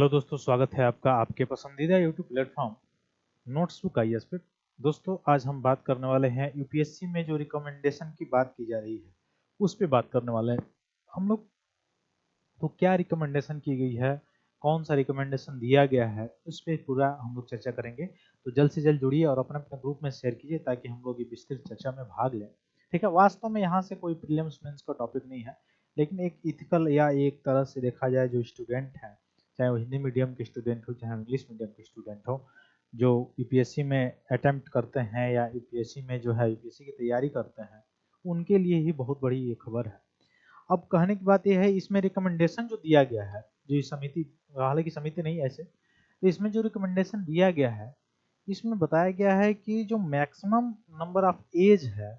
Hello दोस्तों, स्वागत है आपका आपके पसंदीदा यूट्यूब प्लेटफॉर्म नोट्सबुक आईएएस पे। दोस्तों, आज हम बात करने वाले हैं यूपीएससी में जो रिकमेंडेशन की बात की जा रही है उस पे बात करने वाले हैं हम लोग। तो क्या रिकमेंडेशन की गई है, कौन सा रिकमेंडेशन दिया गया है, उस पे पूरा हम लोग चर्चा करेंगे। तो जल्द से जल्द जुड़िए और अपने अपने ग्रुप में शेयर कीजिए ताकि हम लोग ये विस्तृत चर्चा में भाग लें। ठीक है, वास्तव में यहाँ से कोई प्रीलिम्स मेंस का टॉपिक नहीं है, लेकिन एक इथिकल या एक तरह से देखा जाए जो स्टूडेंट हैं, चाहे वो हिंदी मीडियम के स्टूडेंट हो चाहे इंग्लिश मीडियम के स्टूडेंट हो, जो यूपीएससी में अटेम्प्ट करते हैं या यूपीएससी में जो है यूपीएससी की तैयारी करते हैं, उनके लिए ही बहुत बड़ी ये खबर है। अब कहने की बात यह है, इसमें रिकमेंडेशन जो दिया गया है, जो ये समिति, हालांकि समिति नहीं ऐसे, तो इसमें जो रिकमेंडेशन दिया गया है, इसमें बताया गया है कि जो मैक्सिमम नंबर ऑफ एज है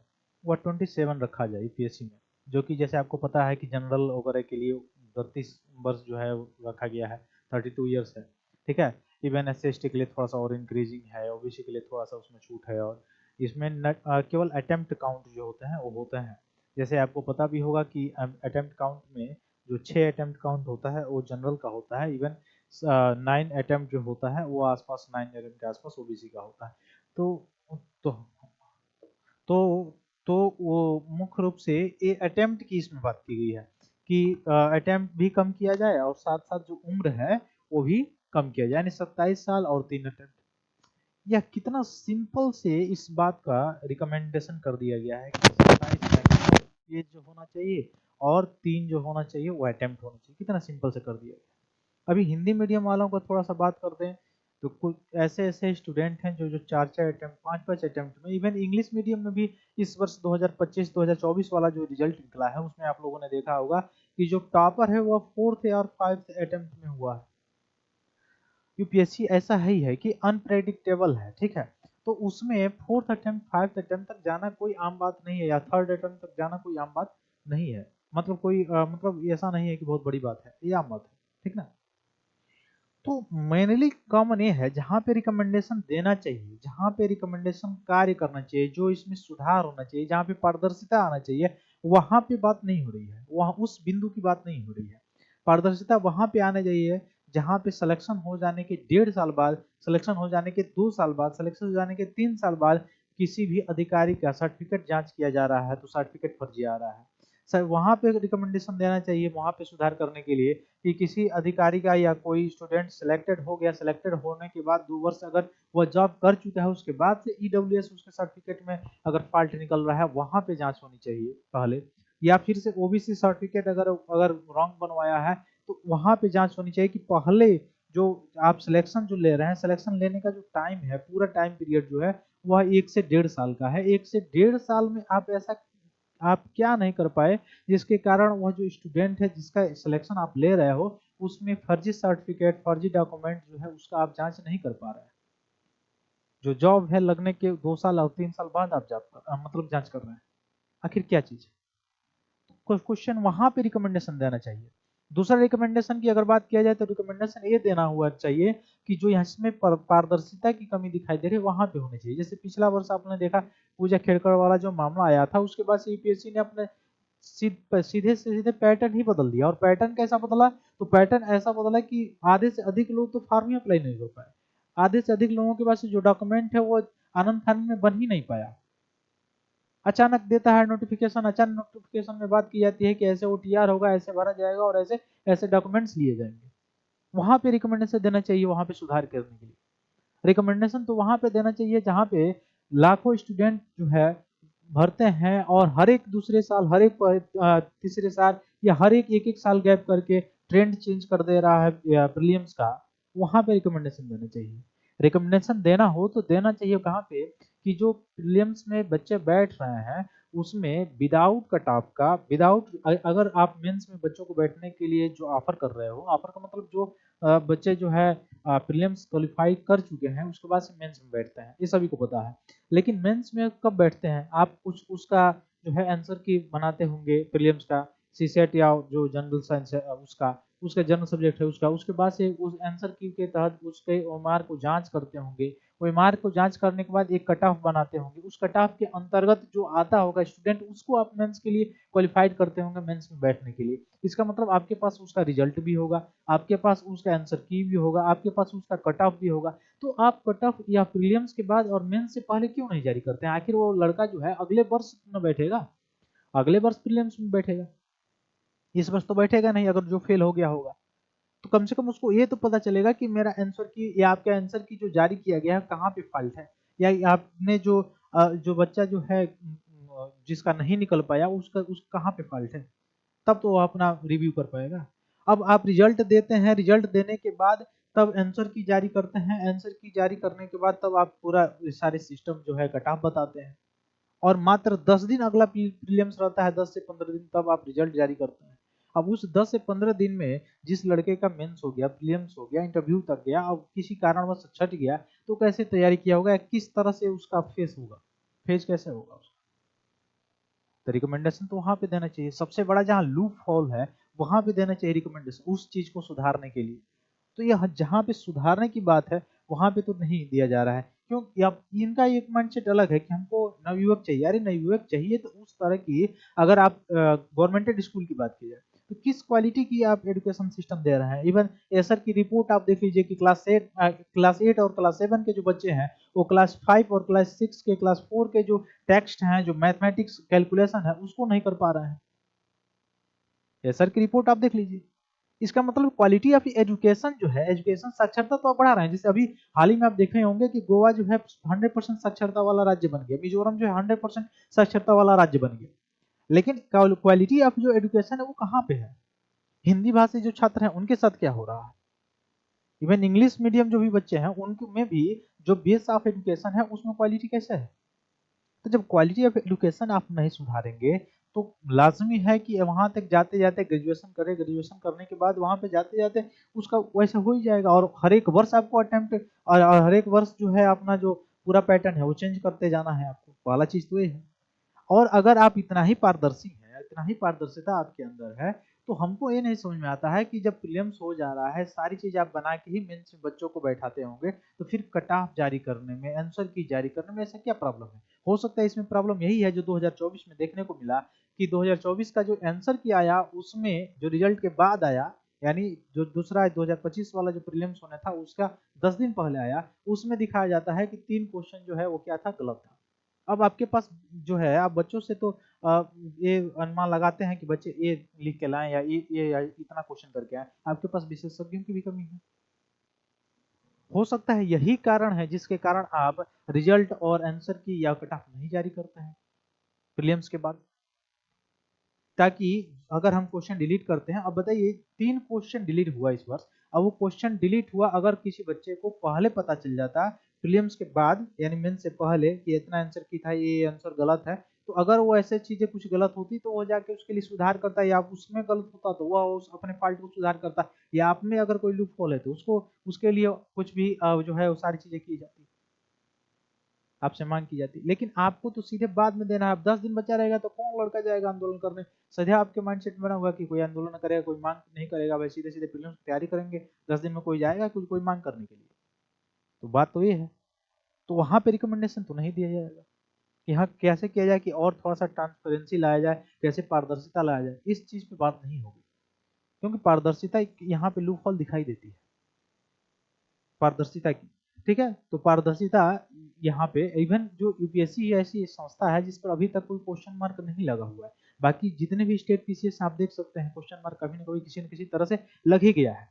वह 27 रखा जाए यूपीएससी में, जो कि जैसे आपको पता है कि जनरल वगैरह के लिए 32 वर्ष जो है रखा गया है, 32 ईयर्स है। ठीक है, इवन एस सी के लिए थोड़ा सा और इंक्रीजिंग है, ओबीसी के लिए थोड़ा सा उसमें छूट है, और इसमें केवल अटेम्प्ट काउंट जो होते हैं वो होते हैं। जैसे आपको पता भी होगा कि अटेम्प्ट काउंट में जो 6 अटेम्प्ट काउंट होता है वो जनरल का होता है, इवन 9 अटेम्प्ट जो होता है वो आसपास 9 अटेम्प्ट के आसपास ओबीसी का होता है। तो तो तो तो वो मुख्य रूप से ये अटेम्प्ट की इसमें बात की गई है कि अटेम्प्ट भी कम किया जाए और साथ साथ जो उम्र है वो भी कम किया जाए, यानी 27 साल और 3 अटेम्प्ट। यह कितना सिंपल से इस बात का रिकमेंडेशन कर दिया गया है कि 27 एज जो होना चाहिए और 3 जो होना चाहिए वो अटेम्प्ट होना चाहिए। कितना सिंपल से कर दिया गया। अभी हिंदी मीडियम वालों का थोड़ा सा बात करते हैं, तो कुछ ऐसे ऐसे स्टूडेंट हैं जो जो 4 4 अटेम्प्ट 5 5 अटेम्प्ट में, इवन इंग्लिश मीडियम में भी इस वर्ष 2025-2024 वाला जो रिजल्ट निकला है उसमें आप लोगों ने देखा होगा कि जो टॉपर है वो 4th और 5th अटेम्प्ट में हुआ है। यूपीएससी ऐसा ही है कि अनप्रेडिक्टेबल है। ठीक है, तो उसमें 4th अटेम्प्ट 5th अटेम्प्ट तक जाना कोई आम बात नहीं है, या 3rd अटेम्प्ट तक जाना कोई आम बात नहीं है। मतलब कोई मतलब ऐसा नहीं है कि बहुत बड़ी बात है, ये आम बात है। ठीक ना। तो मेनली कॉमन ये है, जहाँ पे रिकमेंडेशन देना चाहिए, जहाँ पे रिकमेंडेशन कार्य करना चाहिए, जो इसमें सुधार होना चाहिए, जहाँ पे पारदर्शिता आना चाहिए, वहां पे बात नहीं हो रही है, वहां उस बिंदु की बात नहीं हो रही है। पारदर्शिता वहां पे आना चाहिए जहाँ पे सिलेक्शन हो जाने के 1.5 साल बाद, सिलेक्शन हो जाने के 2 साल बाद, सिलेक्शन हो जाने के 3 साल बाद किसी भी अधिकारी का सर्टिफिकेट जांच किया जा रहा है तो सर्टिफिकेट फर्जी आ रहा है। सर वहां पे रिकमेंडेशन देना चाहिए, वहां पे सुधार करने के लिए कि किसी अधिकारी का या कोई स्टूडेंट सिलेक्टेड हो गया, सिलेक्टेड होने के बाद 2 वर्ष अगर वह जॉब कर चुका है, उसके बाद से ईडब्ल्यूएस उसके सर्टिफिकेट में अगर फॉल्ट निकल रहा है, वहां पे जांच होनी चाहिए पहले। या फिर से ओबीसी सर्टिफिकेट अगर अगर रॉन्ग बनवाया है तो वहां पे जांच होनी चाहिए कि पहले जो आप सिलेक्शन जो ले रहे हैं, सिलेक्शन लेने का जो टाइम है, पूरा टाइम पीरियड जो है वह 1 से 1.5 साल का है। 1 से 1.5 साल में आप ऐसा आप क्या नहीं कर पाए जिसके कारण वह जो स्टूडेंट है जिसका सिलेक्शन आप ले रहे हो उसमें फर्जी सर्टिफिकेट, फर्जी डॉक्यूमेंट जो है उसका आप जांच नहीं कर पा रहे हैं। जो जॉब है लगने के 2 साल और 3 साल बाद आप जॉब मतलब जांच कर रहे हैं, आखिर क्या चीज है। क्वेश्चन वहां पे रिकमेंडेशन देना चाहिए। दूसरा रिकमेंडेशन की अगर बात किया जाए तो रिकमेंडेशन ये देना हुआ चाहिए कि जो इसमें पारदर्शिता की कमी दिखाई दे रही है वहां पे होनी चाहिए। जैसे पिछला वर्ष आपने देखा पूजा खेड़कर वाला जो मामला आया था, उसके बाद से यूपीएससी ने अपने सीधे से सीधे पैटर्न ही बदल दिया। और पैटर्न कैसा बदला, तो पैटर्न ऐसा बदला कि आधे से अधिक लोग तो फॉर्म ही अप्लाई नहीं कर पाए, आधे से अधिक लोगों के पास जो डॉक्यूमेंट है वो आनंद फानंद में बन ही नहीं पाया। अचानक देता है नोटिफिकेशन, अचानक नोटिफिकेशन में बात की जाती है कि ऐसे ओटीआर होगा, ऐसे भरा जाएगा और ऐसे ऐसे डॉक्यूमेंट्स लिए जाएंगे। वहां पे रिकमेंडेशन देना चाहिए, वहां पे सुधार करने के लिए। रिकमेंडेशन तो वहां पे देना चाहिए जहां पे लाखों स्टूडेंट जो है भरते हैं और हर एक दूसरे साल, हर एक तीसरे साल या हर एक एक एक साल गैप करके ट्रेंड चेंज कर दे रहा है प्रीलियम्स का, वहां पे रिकमेंडेशन देना चाहिए। रिकमेंडेशन देना हो तो देना चाहिए कहाँ पे, कि जो प्रीलियम्स में बच्चे बैठ रहे हैं उसमें विदाउट कट ऑफ का, विदाउट, अगर आप मेंस में बच्चों को बैठने के लिए जो ऑफर कर रहे हो, ऑफर का मतलब जो बच्चे जो है प्रीलिम्स क्वालिफाई कर चुके हैं उसके बाद से मेंस में बैठते हैं, ये सभी को पता है। लेकिन मेंस में कब बैठते हैं आप, कुछ उसका जो है आंसर की बनाते होंगे प्रीलिम्स का, सीसेट या जो जनरल साइंस है उसका, उसका जनरल सब्जेक्ट है उसका, उसके बाद से उस आंसर की के तहत उसके मार्क को जांच करते होंगे, OMR को जांच करने के बाद एक कट ऑफ बनाते होंगे, उस कट ऑफ के अंतर्गत जो आता होगा स्टूडेंट उसको आप मेंस के लिए क्वालिफाइड करते होंगे मेंस में बैठने के लिए। इसका मतलब आपके पास उसका रिजल्ट भी होगा, आपके पास उसका आंसर की भी होगा, आपके पास उसका कट ऑफ भी होगा। तो आप कट ऑफ या प्रीलिम्स के बाद और मेंस से पहले क्यों नहीं जारी करते हैं? आखिर वो लड़का जो है अगले वर्ष न बैठेगा, अगले वर्ष प्रीलिम्स में बैठेगा, इस वर्ष तो बैठेगा नहीं अगर जो फेल हो गया होगा। तो कम से कम उसको ये तो पता चलेगा कि मेरा आंसर की या आपके आंसर की जो जारी किया गया है कहाँ पे फॉल्ट है, या आपने जो बच्चा जो है जिसका नहीं निकल पाया उस कहाँ पे फॉल्ट है, तब तो वो अपना रिव्यू कर पाएगा। अब आप रिजल्ट देते हैं, रिजल्ट देने के बाद तब आंसर की जारी करते हैं, आंसर की जारी करने के बाद तब आप पूरा सारे सिस्टम जो है कट ऑफ बताते हैं, और मात्र 10 दिन अगला प्रीलिम्स रहता है, 10 से 15 दिन, तब आप रिजल्ट जारी करते हैं। अब उस 10 से 15 दिन में जिस लड़के का मेंस हो गया, प्रीलिम्स हो गया, इंटरव्यू तक गया, अब किसी कारणवश छट गया, तो कैसे तैयारी किया होगा, किस तरह से उसका फेस होगा, फेज कैसे होगा उसका? तो रिकमेंडेशन तो वहां पे देना चाहिए, सबसे बड़ा जहाँ लूप होल है वहां पे देना चाहिए रिकमेंडेशन उस चीज को सुधारने के लिए। तो यह जहाँ पे सुधारने की बात है वहां पे तो नहीं दिया जा रहा है, क्यों? अब इनका एक माइंडसेट अलग है कि हमको नवयुवक चाहिए। अरे नवयुवक चाहिए तो उस तरह की, अगर आप गवर्नमेंटेड स्कूल की बात की जाए तो किस क्वालिटी की आप एजुकेशन सिस्टम दे रहे हैं। इवन एसर की रिपोर्ट आप देख लीजिए कि क्लास 8 और क्लास 7 के जो बच्चे हैं वो क्लास 5 और क्लास 6 के, क्लास 4 के जो टेक्स्ट हैं, जो मैथमेटिक्स कैलकुलेशन है उसको नहीं कर पा रहे हैं। एसर की रिपोर्ट आप देख लीजिए। इसका मतलब क्वालिटी ऑफ एजुकेशन जो है, एजुकेशन साक्षरता तो आप बढ़ा रहे हैं। जैसे अभी हाल ही में आप देख रहे होंगे कि गोवा जो है 100% साक्षरता वाला राज्य बन गया, मिजोरम जो है 100% साक्षरता वाला राज्य बन गया, लेकिन क्वालिटी ऑफ जो एजुकेशन है वो कहाँ पे है? हिंदी भाषी जो छात्र हैं उनके साथ क्या हो रहा है? इवन इंग्लिश मीडियम जो भी बच्चे हैं उनमें भी जो बेस ऑफ एजुकेशन है उसमें क्वालिटी कैसे है? तो जब क्वालिटी ऑफ एजुकेशन आप नहीं सुधारेंगे तो लाजमी है कि वहां तक जाते जाते ग्रेजुएशन करें, ग्रेजुएशन करने के बाद वहां पे जाते जाते उसका वैसे हो ही जाएगा, और हर एक वर्ष आपको अटेम्प्ट और हर एक वर्ष जो है अपना जो पूरा पैटर्न है वो चेंज करते जाना है आपको, पहला चीज तो ये है। और अगर आप इतना ही पारदर्शी हैं, इतना ही पारदर्शिता आपके अंदर है, तो हमको ये नहीं समझ में आता है कि जब प्रीलिम्स हो जा रहा है, सारी चीज आप बना के ही मेंस में बच्चों को बैठाते होंगे, तो फिर कट ऑफ जारी करने में, आंसर की जारी करने में ऐसा क्या प्रॉब्लम है? हो सकता है इसमें प्रॉब्लम यही है जो 2024 में देखने को मिला, कि 2024 का जो आंसर की आया उसमें जो रिजल्ट के बाद आया, यानी जो दूसरा 2025 वाला जो प्रीलिम्स होना था उसका 10 दिन पहले आया, उसमें दिखाया जाता है कि 3 क्वेश्चन जो है वो क्या था, गलत था। अब आपके पास जो है, आप बच्चों से तो ये अनुमान लगाते हैं कि बच्चे ये लिख के लाएं या ये इतना क्वेश्चन करके आए, आपके पास विशेषज्ञों की भी कमी है। हो सकता है यही कारण है जिसके कारण आप रिजल्ट और आंसर की या कट ऑफ नहीं जारी करते हैं प्रीलिम्स के बाद, ताकि अगर हम क्वेश्चन डिलीट करते हैं, अब बताइए 3 क्वेश्चन डिलीट हुआ इस वर्ष, अब वो क्वेश्चन डिलीट हुआ, अगर किसी बच्चे को पहले पता चल जाता प्रीलिम्स के बाद यानी मेन से पहले कि इतना आंसर की था, ये आंसर गलत है, तो अगर वो ऐसे चीजें कुछ गलत होती तो वो जाके उसके लिए सुधार करता, या उसमें गलत होता तो वो उस अपने फॉल्ट को सुधार करता, या आप में अगर कोई लूप होल है तो उसको उसके लिए कुछ भी जो है वो सारी चीजें की जाती, आपसे मांग की जाती। लेकिन आपको तो सीधे बाद में देना है। अब 10 दिन बचा रहेगा तो कौन लड़का जाएगा आंदोलन करने? सीधे आपके माइंडसेट में बना हुआ कि कोई आंदोलन करेगा, कोई मांग नहीं करेगा, भाई सीधे सीधे प्रीलिम्स की तैयारी करेंगे, 10 दिन में कोई जाएगा कोई मांग करने के लिए? तो बात तो ये है। तो वहां पे रिकमेंडेशन तो नहीं दिया जाएगा कि हाँ कैसे किया जाए कि और थोड़ा सा ट्रांसपेरेंसी लाया जाए, कैसे पारदर्शिता लाया जाए, इस चीज पे बात नहीं होगी, क्योंकि पारदर्शिता यहाँ पे लूप होल दिखाई देती है पारदर्शिता की। ठीक है, तो पारदर्शिता यहाँ पे इवन जो यूपीएससी ऐसी संस्था है जिस पर अभी तक कोई क्वेश्चन मार्क नहीं लगा हुआ है, बाकी जितने भी स्टेट पीसीएस आप देख सकते हैं क्वेश्चन मार्क कभी ना कभी किसी न किसी तरह से लग ही गया है।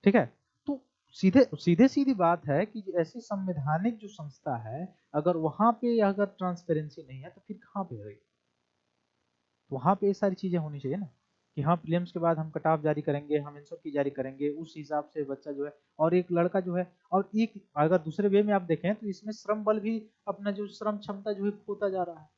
ठीक है, तो सीधे सीधे सीधी बात है कि ऐसी संवैधानिक जो संस्था है, अगर वहां पे अगर ट्रांसपेरेंसी नहीं है तो फिर कहाँ पे रहेगी? वहां पे ये सारी चीजें होनी चाहिए ना, कि हाँ प्रीलिम्स के बाद हम कट ऑफ जारी करेंगे, हम आंसर की जारी करेंगे, उस हिसाब से बच्चा जो है, और एक लड़का जो है, और एक अगर दूसरे वे में आप देखें तो इसमें श्रम बल भी अपना जो श्रम क्षमता जो है खोता जा रहा है,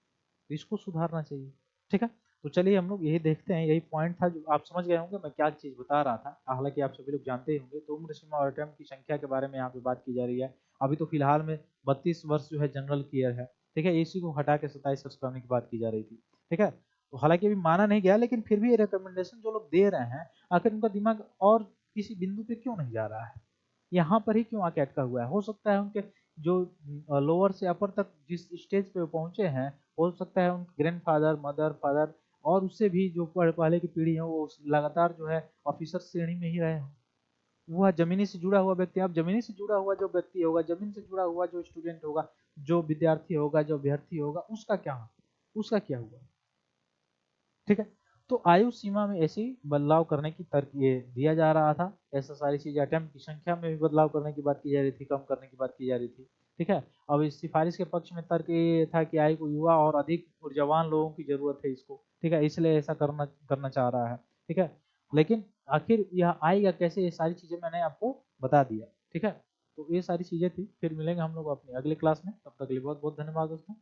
तो इसको सुधारना चाहिए। ठीक है, तो चलिए हम लोग यही देखते हैं, यही पॉइंट था जो आप समझ गए होंगे मैं क्या चीज बता रहा था, हालांकि आप सभी लोग जानते ही होंगे। तो उम्र सीमा और अटेम्प्ट की संख्या के बारे में यहाँ पे बात की जा रही है। अभी तो फिलहाल में 32 वर्ष जो है जनरल ईयर है। ठीक है, इसी को हटा के 27 वर्ष करने की बात की जा रही थी। ठीक है, तो हालांकि अभी माना नहीं गया, लेकिन फिर भी ये रिकमेंडेशन जो लोग दे रहे हैं, आखिर उनका दिमाग और किसी बिंदु पे क्यों नहीं जा रहा है? यहाँ पर ही क्यों आके अटका हुआ है? हो सकता है उनके जो लोअर से अपर तक जिस स्टेज पे वो पहुँचे हैं, हो सकता है उनके ग्रैंडफ़ादर, मदर, फादर और उससे भी जो पहले की पीढ़ी है वो लगातार जो है ऑफिसर श्रेणी में ही रहे हों। वह ज़मीनी से जुड़ा हुआ व्यक्ति, अब ज़मीनी से जुड़ा हुआ जो व्यक्ति होगा, ज़मीन से जुड़ा हुआ जो स्टूडेंट होगा, जो विद्यार्थी होगा, जो अभ्यर्थी होगा, उसका क्या हुआ? ठीक है। तो आयु सीमा में ऐसी बदलाव करने की तर्क ये दिया जा रहा था। ऐसा सारी चीजें, अटेम्प्ट की संख्या में भी बदलाव करने की बात की जा रही थी, कम करने की बात की जा रही थी। ठीक है। अब इस सिफारिश के पक्ष में तर्क ये था कि आयु को युवा और अधिक ऊर्जावान लोगों की जरूरत है इसको, ठीक है, इसलिए ऐसा करना करना चाह रहा है। ठीक है। लेकिन आखिर यह आएगा कैसे, ये सारी चीजें मैंने आपको बता दिया। ठीक है। तो ये सारी चीजें थी। फिर मिलेंगे हम लोग अपनी अगली क्लास में, तब तक के लिए बहुत बहुत धन्यवाद दोस्तों।